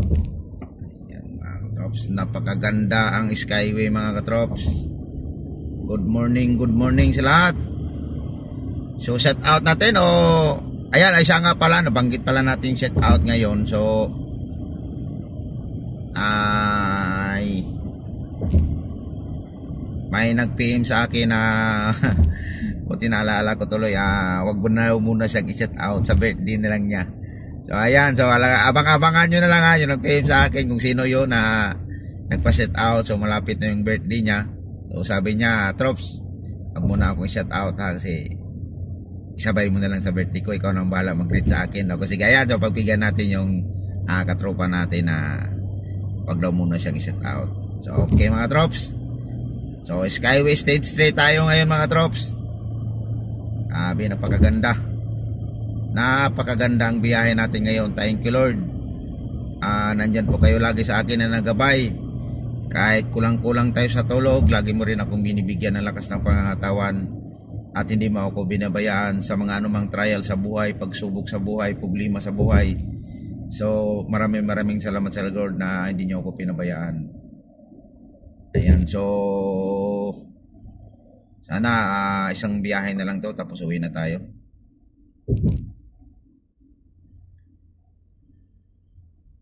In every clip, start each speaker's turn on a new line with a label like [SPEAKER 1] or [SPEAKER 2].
[SPEAKER 1] Ayan mga katrops, napakaganda ang Skyway mga katrops. Good morning sa lahat. So shout out natin ayan, ay siya nga pala, nabanggit pala natin shout out ngayon. So ay may nag-PM sa akin na buti naalala ko tuloy, wag mo na muna siya i-shout out sa birthday na lang niya. So ayan, so abang-abangan nyo na lang yung nag-PM sa akin kung sino yun na nagpa-shout out. So malapit na yung birthday niya. So sabi niya, Trops, wag mo na akong shout out kasi isabay mo na lang sa birthday ko, ikaw nang bahala mag-greet sa akin. So sige, ayan, so pagbigyan natin yung katropa natin na wag daw muna siyang i-shout out. So okay mga Trops, so Skyway Stage 3 tayo ngayon mga Trops. Napakaganda ang biyahe natin ngayon. Thank you Lord, nandyan po kayo lagi sa akin na nagabay. Kahit kulang-kulang tayo sa tulog, lagi mo rin akong binibigyan ng lakas ng pangangatawan at hindi mo ako binabayaan sa mga anumang trial sa buhay, pagsubok sa buhay, problema sa buhay. So maraming salamat sa Lord na hindi niyo ako pinabayaan. Ayan, so sana isang biyahe na lang to tapos uwi na tayo.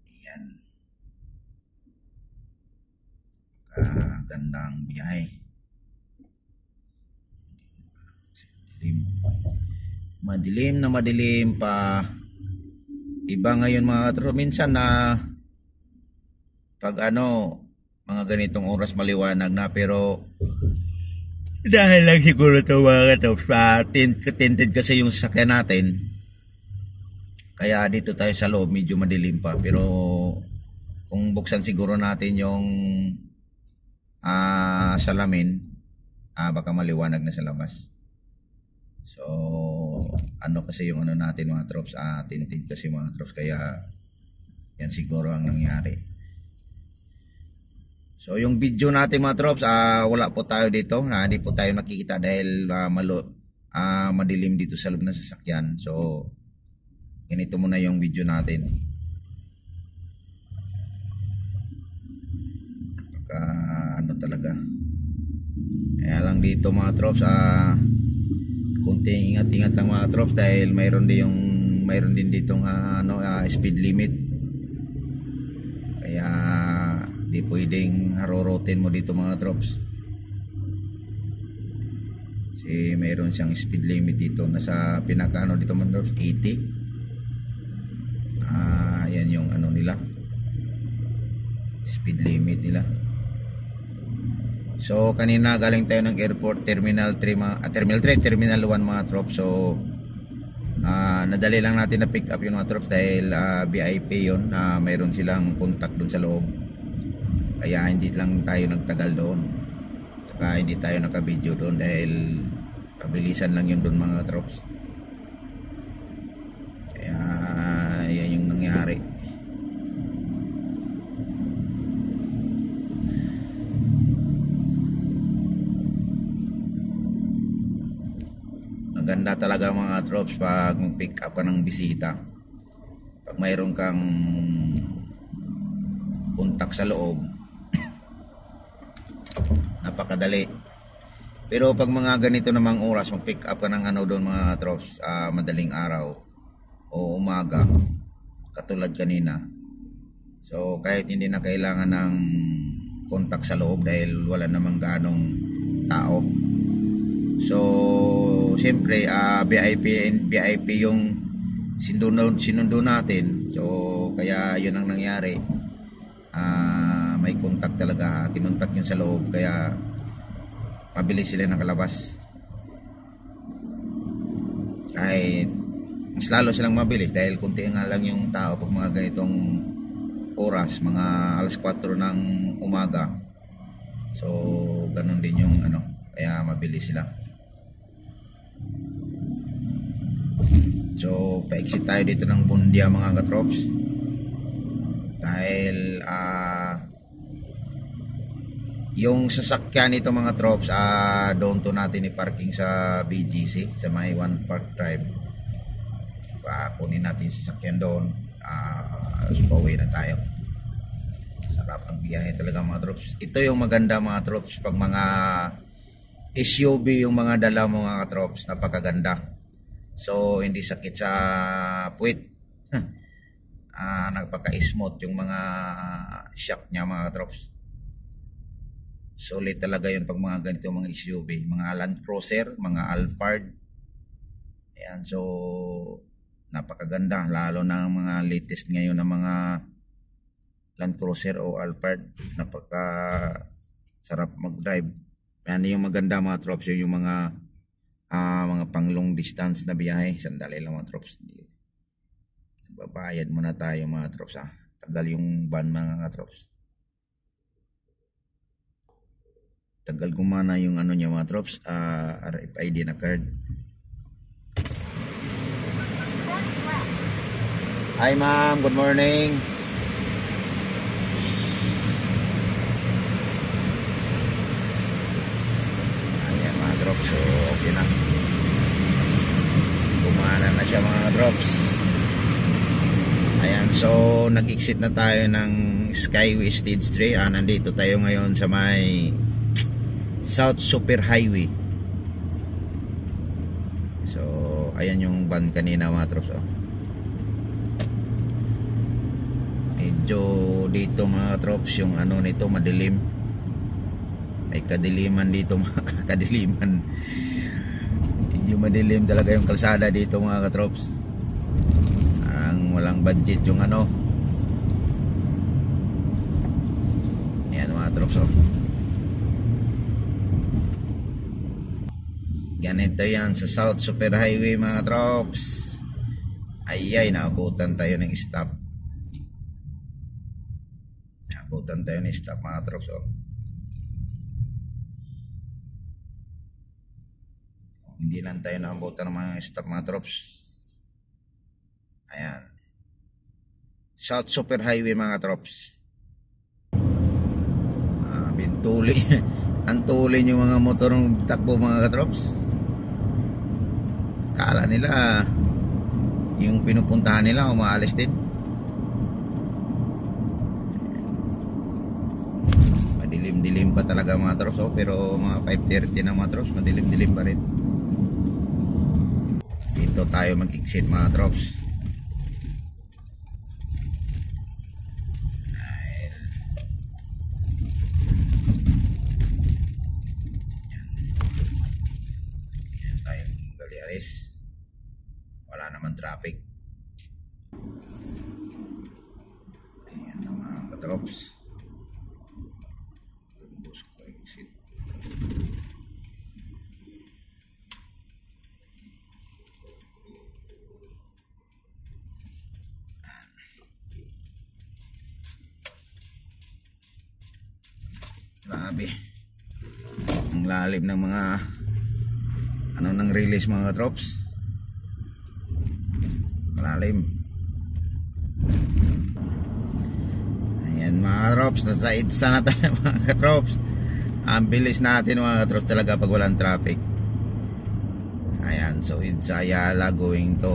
[SPEAKER 1] Ayan, gandang biyahe. Madilim pa. Iba ngayon mga katropa, minsan na pag mga ganitong oras maliwanag na, pero dahil lang siguro ito mga katropa, tinted kasi yung sasakyan natin, kaya dito tayo sa loob medyo madilim pa. Pero kung buksan siguro natin yung salamin, baka maliwanag na sa labas. So kasi yung natin mga Trops, tinted kasi mga Trops, kaya yan siguro ang nangyari. So yung video natin mga Trops, wala po tayo dito, hindi po tayo nakikita dahil madilim dito sa loob ng sasakyan. So ganito muna yung video natin. Talaga, kaya lang dito mga Trops, kunting ingat-ingat lang mga Trops dahil mayroon din ditong speed limit. Kaya di pwedeng harurutin mo dito mga Trops. Kasi mayroon siyang speed limit dito, nasa pinaka dito mga Trops, 80. Yan yung nila, speed limit nila. So kanina galing tayo ng airport, Terminal 3, Terminal 1 mga Trops. So nadali lang natin na pick up yung mga Trops dahil VIP yun, mayroon silang contact dun sa loob, kaya hindi lang tayo nagtagal doon, saka hindi tayo naka-video doon dahil pabilisan lang yun doon mga Trops. Kaya yan yung nangyari. Ganda talaga mga Trops pag mag-pick up ka ng bisita. Pag mayroon kang kontak sa loob, napakadali. Pero pag mga ganito namang oras, mag-pick up ka ng doon mga Trops, madaling araw o umaga, katulad kanina. So kahit hindi na kailangan ng kontak sa loob dahil wala namang ganong tao. So siyempre VIP yung sinundo natin. So kaya yun ang nangyari, may contact talaga, kinontak yun sa loob, kaya mabilis sila nakalabas. Kahit mas lalo silang mabilis dahil kunti nga lang yung tao pag mga ganitong oras, mga alas 4 ng umaga. So ganun din yung kaya mabilis sila. So pa-exit tayo dito ng Bundia mga katrops dahil yung sasakyan nito mga trops, doon to natin i-parking sa BGC, sa may One Park Drive. Kunin natin yung sasakyan doon, so pauwi na tayo. sarap ang biyahe talaga mga troops. Ito yung maganda mga troops pag mga SUV yung mga dala mo mga troops, napakaganda. So hindi sakit sa puwit. Nagpaka-smooth yung mga shock niya mga troops. Solid talaga yun pag mga ganito mga SUV, mga Land Cruiser, mga Alphard. Ayan, so napakaganda lalo na ang mga latest ngayon na mga Land Cruiser o Alphard, napaka sarap mag-drive. Yan yung maganda mga troops, yung mga pang long distance na biyahe. Sandali lang mga troops, babayad muna tayo mga troops tagal yung van mga troops, tagal gumana yung ano niya mga troops, RFID na card. Hi ma'am, good morning. Ayan mga drops, so okay na. Gumana na siya mga drops. Ayan, so nag-exit na tayo ng Skyway Stage 3. Nandito tayo ngayon sa may South Super Highway. So ayan yung van kanina mga drops. Medyo dito mga trops yung ano nito madilim, may kadiliman dito mga kadiliman, medyo madilim talaga yung kalsada dito mga katrops. Parang walang budget yung ano. Ayan mga trops ganito yan sa South Super Highway mga trops. Ayay, naabutan tayo ng stop. Abutan tayo ni stop mga trops. Hindi lang tayo naabutan ng mga stop mga trops. Ayan, South Super Highway mga trops. Bintuli ang tulin yung mga motor ng takbo mga trops. Kala nila yung pinupuntahan nila umaalis din. Dilim pa talaga mga trops, pero mga 5:30 na mga trops, madilim-dilim pa rin. Dito tayo mag-exit mga trops. Yan tayo Galiares, wala naman traffic. Ayan na mga katrops. Grabe ang lalim ng mga ano ng release mga trops, malalim. Ayan mga trops, nasa EDSA na tayo mga trops. Ang bilis natin mga trops talaga pag walang traffic. Ayan, so EDSA Ayala going to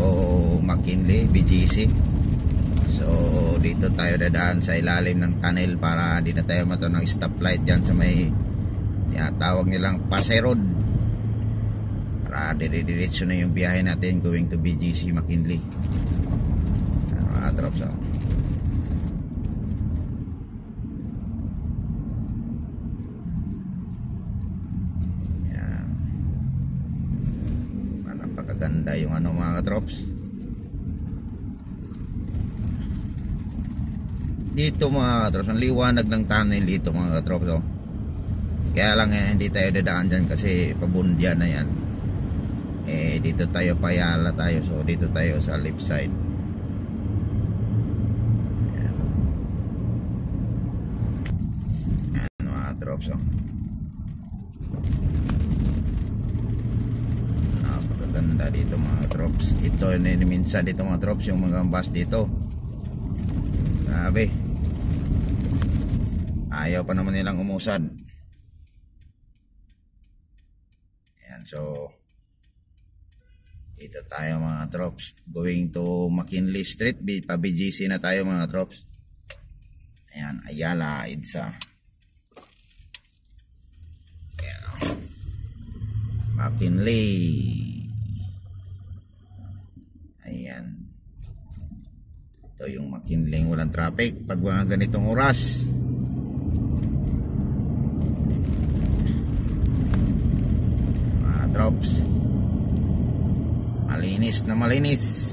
[SPEAKER 1] McKinley, BGC. So dito tayo dadaan sa ilalim ng tunnel para di na tayo mato ng stoplight dyan sa may tinatawag nilang Pasay Road, para dire-diretso na yung biyahe natin going to BGC McKinley. Ano mga trops yan, napakaganda yung ano mga trops dito mga katrops. Ang liwanag ng tunnel dito mga katrops. Kaya lang hindi tayo dadaan dyan kasi pabundya na yan. Dito tayo Payala tayo, so dito tayo sa left side. Ayan. Ayan mga katrops. Napakaganda dito mga katrops. Ito minsan dito mga katrops yung mga bus dito. Grabe, ayaw pa naman nilang umusad. Ayan, so ito tayo mga trops going to McKinley Street, pa BGC na tayo mga trops. Ayan, Ayala, EDSA. Ayan, oh. McKinley. Ayan. Ito yung McKinley, walang traffic pag mga ganitong oras. Mga drops. Malinis na malinis.